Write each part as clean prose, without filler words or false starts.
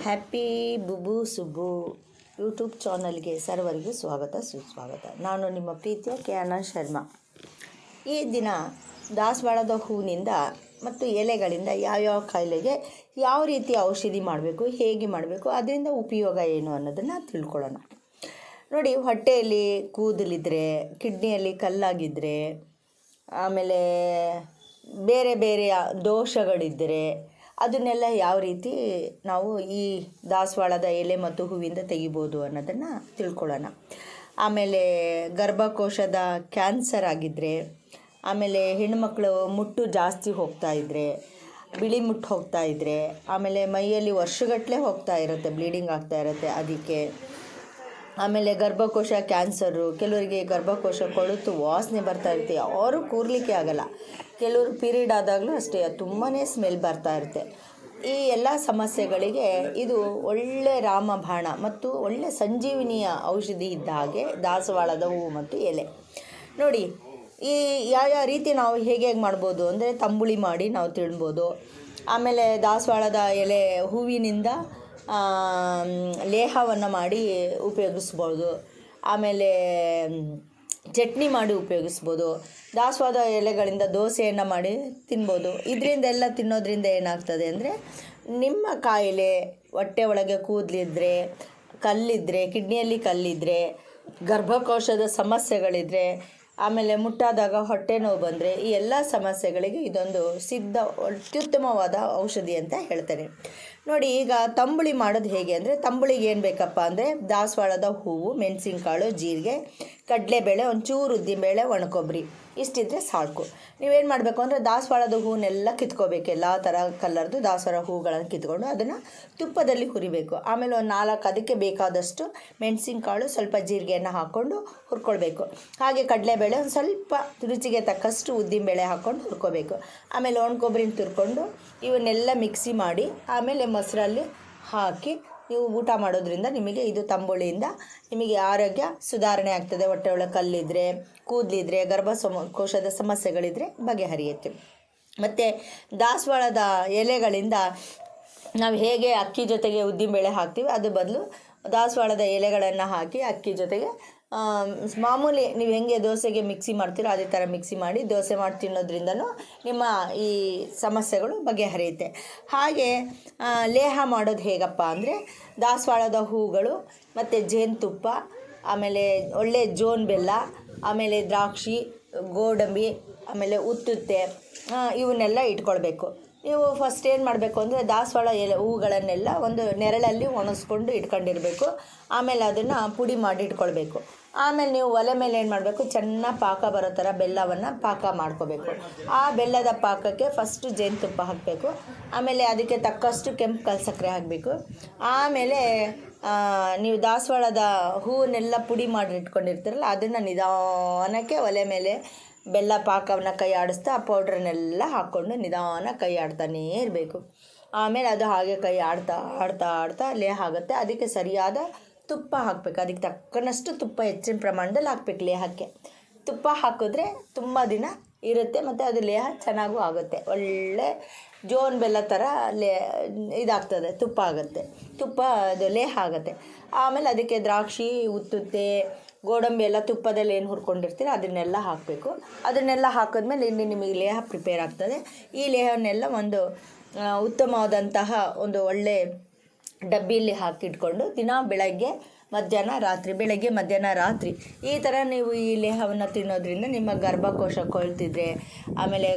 Happy ಬುಬು Subbu YouTube ಚಾನಲ್ಗೆ ಸರ್ವರಿಗೂ ಸ್ವಾಗತ ಸುಸ್ವಾಗತ. ನಾನು ನಿಮ್ಮ ಪ್ರೀತಿಯ ಕೆ.ಆನಂದ್ ಶರ್ಮಾ. ಈ ದಿನ ದಾಸವಾಳದ ಹೂವಿನಿಂದ ಮತ್ತು ಎಲೆಗಳಿಂದ ಯಾವ್ಯಾವ ಕಾಯಿಲೆಗೆ ಯಾವ ರೀತಿ ಔಷಧಿ ಮಾಡಬೇಕು, ಹೇಗೆ ಮಾಡಬೇಕು, ಅದರಿಂದ ಉಪಯೋಗ ಏನು ಅನ್ನೋದನ್ನು ತಿಳ್ಕೊಳ್ಳೋಣ. ನೋಡಿ, ಹೊಟ್ಟೆಯಲ್ಲಿ ಕೂದಲಿದ್ರೆ, ಕಿಡ್ನಿಯಲ್ಲಿ ಕಲ್ಲಾಗಿದ್ದರೆ, ಆಮೇಲೆ ಬೇರೆ ಬೇರೆಯ ದೋಷಗಳಿದ್ದರೆ ಅದನ್ನೆಲ್ಲ ಯಾವ ರೀತಿ ನಾವು ಈ ದಾಸವಾಳದ ಎಲೆ ಮತ್ತು ಹೂವಿಂದ ತೆಗಿಬೋದು ಅನ್ನೋದನ್ನು ತಿಳ್ಕೊಳ್ಳೋಣ. ಆಮೇಲೆ ಗರ್ಭಕೋಶದ ಕ್ಯಾನ್ಸರ್ ಆಗಿದ್ದರೆ, ಆಮೇಲೆ ಹೆಣ್ಣುಮಕ್ಕಳು ಮುಟ್ಟು ಜಾಸ್ತಿ ಹೋಗ್ತಾಯಿದ್ರೆ, ಬಿಳಿ ಮುಟ್ಟು ಹೋಗ್ತಾಯಿದ್ರೆ, ಆಮೇಲೆ ಮೈಯಲ್ಲಿ ವರ್ಷಗಟ್ಟಲೆ ಹೋಗ್ತಾ ಇರುತ್ತೆ, ಬ್ಲೀಡಿಂಗ್ ಆಗ್ತಾ ಇರುತ್ತೆ ಅದಕ್ಕೆ. ಆಮೇಲೆ ಗರ್ಭಕೋಶ ಕ್ಯಾನ್ಸರು, ಕೆಲವರಿಗೆ ಗರ್ಭಕೋಶ ಕೊಳೆತು ವಾಸನೆ ಬರ್ತಾ ಇರುತ್ತೆ, ಯಾರೂ ಕೂರಲಿಕ್ಕೆ ಆಗಲ್ಲ. ಕೆಲವರು ಪೀರಿಯಡ್ ಆದಾಗಲೂ ಅಷ್ಟೇ ತುಂಬಾ ಸ್ಮೆಲ್ ಬರ್ತಾ ಇರುತ್ತೆ. ಈ ಎಲ್ಲ ಸಮಸ್ಯೆಗಳಿಗೆ ಇದು ಒಳ್ಳೆ ರಾಮಬಾಣ ಮತ್ತು ಒಳ್ಳೆ ಸಂಜೀವಿನಿಯ ಔಷಧಿ ಇದ್ದ ಹಾಗೆ ದಾಸವಾಳದ ಹೂವು ಮತ್ತು ಎಲೆ. ನೋಡಿ, ಈ ಯಾವ ರೀತಿ ನಾವು ಹೇಗೆ ಮಾಡ್ಬೋದು ಅಂದರೆ, ತಂಬುಳಿ ಮಾಡಿ ನಾವು ತಿನ್ಬೋದು. ಆಮೇಲೆ ದಾಸವಾಳದ ಎಲೆ ಹೂವಿನಿಂದ ಲೇಹವನ್ನು ಮಾಡಿ ಉಪಯೋಗಿಸ್ಬೋದು. ಆಮೇಲೆ ಚಟ್ನಿ ಮಾಡಿ ಉಪಯೋಗಿಸ್ಬೋದು. ದಾಸವಾಳದ ಎಲೆಗಳಿಂದ ದೋಸೆಯನ್ನು ಮಾಡಿ ತಿನ್ಬೋದು. ಇದರಿಂದೆಲ್ಲ ತಿನ್ನೋದ್ರಿಂದ ಏನಾಗ್ತದೆ ಅಂದರೆ, ನಿಮ್ಮ ಕಾಯಿಲೆ, ಹೊಟ್ಟೆ ಒಳಗೆ ಕೂದಲಿದ್ರೆ, ಕಲ್ಲಿದ್ದರೆ, ಕಿಡ್ನಿಯಲ್ಲಿ ಕಲ್ಲಿದ್ದರೆ, ಗರ್ಭಕೋಶದ ಸಮಸ್ಯೆಗಳಿದ್ದರೆ, ಆಮೇಲೆ ಮುಟ್ಟಾದಾಗ ಹೊಟ್ಟೆ ನೋವು ಬಂದರೆ, ಈ ಎಲ್ಲ ಸಮಸ್ಯೆಗಳಿಗೆ ಇದೊಂದು ಸಿದ್ಧ ಅತ್ಯುತ್ತಮವಾದ ಔಷಧಿ ಅಂತ ಹೇಳ್ತೇನೆ. ನೋಡಿ, ಈಗ ತಂಬುಳಿ ಮಾಡೋದು ಹೇಗೆ ಅಂದರೆ, ತಂಬುಳಿಗೆ ಏನು ಬೇಕಪ್ಪ ಅಂದರೆ, ದಾಸವಾಳದ ಹೂವು, ಮೆಣಸಿನಕಾಳು, ಜೀರಿಗೆ, ಕಡಲೆಬೇಳೆ, ಒಂಚೂರು ಉದ್ದಿನಬೇಳೆ, ಒಣಕೊಬ್ಬರಿ ಇಷ್ಟಿದ್ರೆ ಸಾಕು. ನೀವೇನು ಮಾಡಬೇಕು ಅಂದರೆ, ದಾಸವಾಳದ ಹೂವನ್ನೆಲ್ಲ ಕಿತ್ಕೋಬೇಕು. ಎಲ್ಲ ಥರ ಕಲರ್ದು ದಾಸವಾಳ ಹೂಗಳನ್ನು ಕಿತ್ಕೊಂಡು ಅದನ್ನು ತುಪ್ಪದಲ್ಲಿ ಹುರಿಬೇಕು. ಆಮೇಲೆ ಒಂದು 4 ಅದಕ್ಕೆ ಬೇಕಾದಷ್ಟು ಮೆಣಸಿನಕಾಳು, ಸ್ವಲ್ಪ ಜೀರಿಗೆಯನ್ನು ಹಾಕ್ಕೊಂಡು ಹುರ್ಕೊಳ್ಬೇಕು. ಹಾಗೆ ಕಡಲೆಬೇಳೆ, ಒಂದು ಸ್ವಲ್ಪ ರುಚಿಗೆ ತಕ್ಕಷ್ಟು ಉದ್ದಿನಬೇಳೆ ಹಾಕ್ಕೊಂಡು ಹುರ್ಕೋಬೇಕು. ಆಮೇಲೆ ಒಣಕೊಬ್ಬರಿನ ತುರ್ಕೊಂಡು ಇವನ್ನೆಲ್ಲ ಮಿಕ್ಸಿ ಮಾಡಿ, ಆಮೇಲೆ ಮೊಸರಲ್ಲಿ ಹಾಕಿ ನೀವು ಊಟ ಮಾಡೋದ್ರಿಂದ ನಿಮಗೆ ಇದು ತಂಬುಳಿಯಿಂದ ನಿಮಗೆ ಆರೋಗ್ಯ ಸುಧಾರಣೆ ಆಗ್ತದೆ. ಹೊಟ್ಟೆ ಒಳಗೆ ಕಲ್ಲಿದ್ದರೆ, ಕೂದಲಿದ್ರೆ, ಕೋಶದ ಸಮಸ್ಯೆಗಳಿದ್ದರೆ ಬಗೆಹರಿಯುತ್ತೆ. ಮತ್ತು ದಾಸವಾಳದ ಎಲೆಗಳಿಂದ ನಾವು ಹೇಗೆ ಅಕ್ಕಿ ಜೊತೆಗೆ ಉದ್ದಿನಬೇಳೆ ಹಾಕ್ತೀವಿ, ಅದು ಬದಲು ದಾಸವಾಳದ ಎಲೆಗಳನ್ನು ಹಾಕಿ ಅಕ್ಕಿ ಜೊತೆಗೆ ಮಾಮೂಲಿ ನೀವು ಹೆಂಗೆ ದೋಸೆಗೆ ಮಿಕ್ಸಿ ಮಾಡ್ತೀರೋ ಅದೇ ಥರ ಮಿಕ್ಸಿ ಮಾಡಿ ದೋಸೆ ಮಾಡಿ ತಿನ್ನೋದ್ರಿಂದನೂ ನಿಮ್ಮ ಈ ಸಮಸ್ಯೆಗಳು ಬಗೆಹರಿಯುತ್ತೆ. ಹಾಗೆ ಲೇಹ ಮಾಡೋದು ಹೇಗಪ್ಪ ಅಂದರೆ, ದಾಸವಾಳದ ಹೂಗಳು ಮತ್ತು ಜೇನುತುಪ್ಪ, ಆಮೇಲೆ ಒಳ್ಳೆ ಜೋನ್ ಬೆಲ್ಲ, ಆಮೇಲೆ ದ್ರಾಕ್ಷಿ, ಗೋಡಂಬಿ, ಆಮೇಲೆ ಉತ್ತುತ್ತೆ, ಇವನ್ನೆಲ್ಲ ಇಟ್ಕೊಳ್ಬೇಕು. ನೀವು ಫಸ್ಟ್ ಏನು ಮಾಡಬೇಕು ಅಂದರೆ, ದಾಸವಾಳ ಎಲೆ ಹೂಗಳನ್ನೆಲ್ಲ ಒಂದು ನೆರಳಲ್ಲಿ ಒಣಗಿಸ್ಕೊಂಡು ಇಟ್ಕೊಂಡಿರಬೇಕು. ಆಮೇಲೆ ಅದನ್ನು ಪುಡಿ ಮಾಡಿ ಇಟ್ಕೊಳ್ಬೇಕು. ಆಮೇಲೆ ನೀವು ಒಲೆ ಮೇಲೆ ಏನು ಮಾಡಬೇಕು, ಚೆನ್ನಾಗಿ ಪಾಕ ಬರೋ ಥರ ಬೆಲ್ಲವನ್ನು ಪಾಕ ಮಾಡ್ಕೋಬೇಕು. ಆ ಬೆಲ್ಲದ ಪಾಕಕ್ಕೆ ಫಸ್ಟು ಜೇನುತುಪ್ಪ ಹಾಕಬೇಕು. ಆಮೇಲೆ ಅದಕ್ಕೆ ತಕ್ಕಷ್ಟು ಕೆಂಪು ಕಲ್ಸಕ್ಕರೆ ಹಾಕಬೇಕು. ಆಮೇಲೆ ನೀವು ದಾಸವಾಳದ ಹೂವನ್ನೆಲ್ಲ ಪುಡಿ ಮಾಡಿ ಇಟ್ಕೊಂಡಿರ್ತೀರಲ್ಲ, ಅದನ್ನು ನಿಧಾನಕ್ಕೆ ಒಲೆ ಮೇಲೆ ಬೆಲ್ಲ ಪಾಕವನ್ನು ಕೈ ಆಡಿಸ್ತಾ ಆ ಪೌಡ್ರನ್ನೆಲ್ಲ ಹಾಕ್ಕೊಂಡು ನಿಧಾನ ಕೈ ಆಡ್ತಾನೇ ಇರಬೇಕು. ಆಮೇಲೆ ಅದು ಹಾಗೆ ಕೈ ಆಡ್ತಾ ಆಡ್ತಾ ಆಡ್ತಾ ಲೇಹ ಆಗುತ್ತೆ. ಅದಕ್ಕೆ ಸರಿಯಾದ ತುಪ್ಪ ಹಾಕಬೇಕು. ಅದಕ್ಕೆ ತಕ್ಕನಷ್ಟು ತುಪ್ಪ ಹೆಚ್ಚಿನ ಪ್ರಮಾಣದಲ್ಲಿ ಹಾಕಬೇಕು. ಲೇಹಕ್ಕೆ ತುಪ್ಪ ಹಾಕಿದ್ರೆ ತುಂಬ ದಿನ ಇರುತ್ತೆ ಮತ್ತು ಅದು ಲೇಹ ಚೆನ್ನಾಗೂ ಆಗುತ್ತೆ. ಒಳ್ಳೆ ಜೋನ್ ಬೆಲ್ಲ ಥರ ಇದಾಗ್ತದೆ, ತುಪ್ಪ ಆಗುತ್ತೆ, ತುಪ್ಪ ಅದು ಲೇಹ ಆಗುತ್ತೆ. ಆಮೇಲೆ ಅದಕ್ಕೆ ದ್ರಾಕ್ಷಿ, ಉತ್ತುತ್ತೆ, ಗೋಡಂಬಿ ಎಲ್ಲ ತುಪ್ಪದಲ್ಲಿ ಏನು ಹುರ್ಕೊಂಡಿರ್ತೀರ ಅದನ್ನೆಲ್ಲ ಹಾಕಬೇಕು. ಅದನ್ನೆಲ್ಲ ಹಾಕಿದ್ಮೇಲೆ ಇಲ್ಲಿ ನಿಮಗೆ ಲೇಹ ಪ್ರಿಪೇರ್ ಆಗ್ತದೆ. ಈ ಲೇಹವನ್ನೆಲ್ಲ ಒಂದು ಉತ್ತಮವಾದಂತಹ ಒಂದು ಒಳ್ಳೆ ಡಬ್ಬಿಯಲ್ಲಿ ಹಾಕಿಟ್ಕೊಂಡು ದಿನ ಬೆಳಗ್ಗೆ ಮಧ್ಯಾಹ್ನ ರಾತ್ರಿ, ಬೆಳಗ್ಗೆ ಮಧ್ಯಾಹ್ನ ರಾತ್ರಿ ಈ ಥರ ನೀವು ಈ ಲೇಹವನ್ನು ತಿನ್ನೋದ್ರಿಂದ ನಿಮ್ಮ ಗರ್ಭಕೋಶ ಕೊಳ್ತಿದ್ರೆ, ಆಮೇಲೆ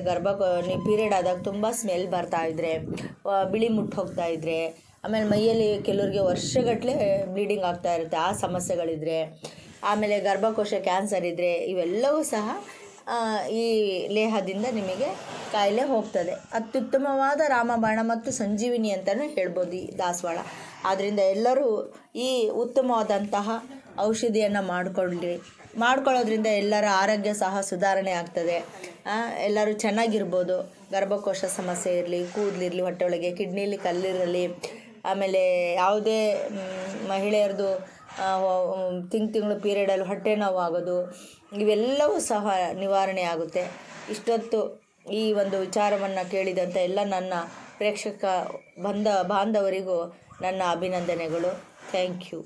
ನೀವು ಪೀರಿಯಡ್ ಆದಾಗ ತುಂಬ ಸ್ಮೆಲ್ ಬರ್ತಾಯಿದ್ರೆ, ಬಿಳಿ ಮುಟ್ಟು ಹೋಗ್ತಾಯಿದ್ರೆ, ಆಮೇಲೆ ಮೈಯಲ್ಲಿ ಕೆಲವರಿಗೆ ವರ್ಷಗಟ್ಟಲೆ ಬ್ಲೀಡಿಂಗ್ ಆಗ್ತಾ ಇರುತ್ತೆ, ಆ ಸಮಸ್ಯೆಗಳಿದ್ರೆ, ಆಮೇಲೆ ಗರ್ಭಕೋಶ ಕ್ಯಾನ್ಸರ್ ಇದ್ದರೆ, ಇವೆಲ್ಲವೂ ಸಹ ಈ ಲೇಹದಿಂದ ನಿಮಗೆ ಕಾಯಿಲೆ ಹೋಗ್ತದೆ. ಅತ್ಯುತ್ತಮವಾದ ರಾಮಬಾಣ ಮತ್ತು ಸಂಜೀವಿನಿ ಅಂತಲೂ ಹೇಳ್ಬೋದು ಈ ದಾಸವಾಳ. ಆದ್ದರಿಂದ ಎಲ್ಲರೂ ಈ ಉತ್ತಮವಾದಂತಹ ಔಷಧಿಯನ್ನು ಮಾಡ್ಕೊಳ್ಳೋದ್ರಿಂದ ಎಲ್ಲರ ಆರೋಗ್ಯ ಸಹ ಸುಧಾರಣೆ ಆಗ್ತದೆ. ಎಲ್ಲರೂ ಚೆನ್ನಾಗಿರ್ಬೋದು. ಗರ್ಭಕೋಶ ಸಮಸ್ಯೆ ಇರಲಿ, ಕೂದಲಿರಲಿ, ಹೊಟ್ಟೆ ಒಳಗೆ ಕಿಡ್ನಿಲಿ ಕಲ್ಲಿರಲಿ, ಆಮೇಲೆ ಯಾವುದೇ ಮಹಿಳೆಯರದು ತಿಂಗಳು ಪೀರಿಯಡಲ್ಲಿ ಹೊಟ್ಟೆ ನೋವು ಆಗೋದು, ಇವೆಲ್ಲವೂ ಸಹ ನಿವಾರಣೆ ಆಗುತ್ತೆ. ಇಷ್ಟೊತ್ತು ಈ ಒಂದು ವಿಚಾರವನ್ನು ಕೇಳಿದಂಥ ಎಲ್ಲ ನನ್ನ ಪ್ರೇಕ್ಷಕ ಬಾಂಧವರಿಗೂ ನನ್ನ ಅಭಿನಂದನೆಗಳು. Thank you.